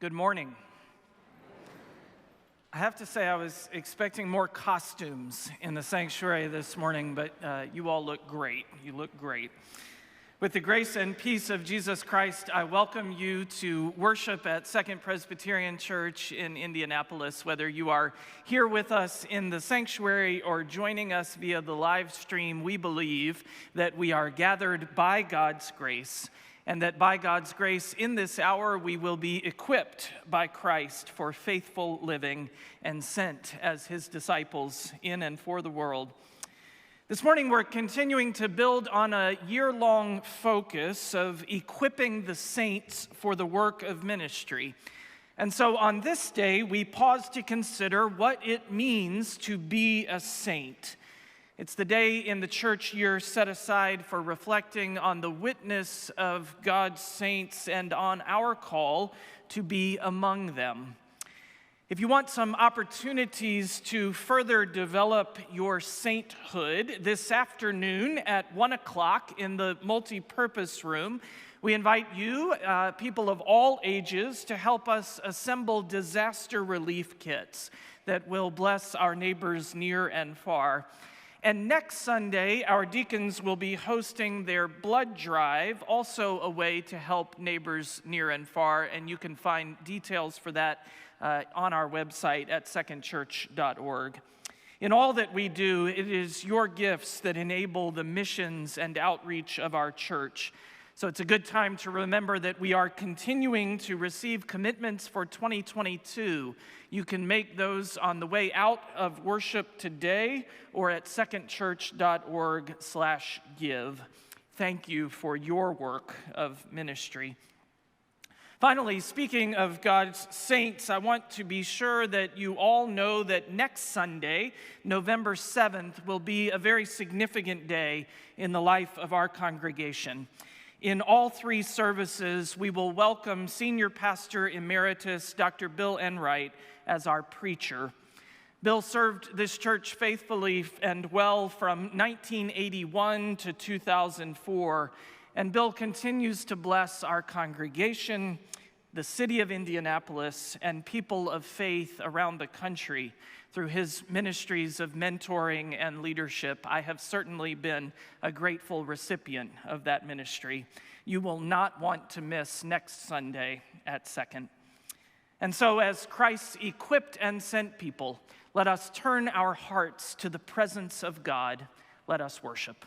Good morning. I have to say I was expecting more costumes in the sanctuary this morning, but you all look great. You look great. With the grace and peace of Jesus Christ, I welcome you to worship at Second Presbyterian Church in Indianapolis, whether you are here with us in the sanctuary or joining us via the live stream. We believe that we are gathered by God's grace, and that by God's grace in this hour we will be equipped by Christ for faithful living and sent as his disciples in and for the world. This morning we're continuing to build on a year-long focus of equipping the saints for the work of ministry. And so on this day we pause to consider what it means to be a saint. It's the day in the church year set aside for reflecting on the witness of God's saints and on our call to be among them. If you want some opportunities to further develop your sainthood, this afternoon at 1 o'clock in the multi-purpose room, we invite you, people of all ages, to help us assemble disaster relief kits that will bless our neighbors near and far. And next Sunday, our deacons will be hosting their blood drive, also a way to help neighbors near and far, and you can find details for that on our website at secondchurch.org. In all that we do, it is your gifts that enable the missions and outreach of our church. So it's a good time to remember that we are continuing to receive commitments for 2022. You can make those on the way out of worship today or at secondchurch.org/give. Thank you for your work of ministry. Finally, speaking of God's saints, I want to be sure that you all know that next Sunday, November 7th, will be a very significant day in the life of our congregation. In all three services, we will welcome Senior Pastor Emeritus Dr. Bill Enright as our preacher. Bill served this church faithfully and well from 1981 to 2004, and Bill continues to bless our congregation, the city of Indianapolis, and people of faith around the country through his ministries of mentoring and leadership. I have certainly been a grateful recipient of that ministry. You will not want to miss next Sunday at Second. And so as Christ's equipped and sent people, let us turn our hearts to the presence of God. Let us worship.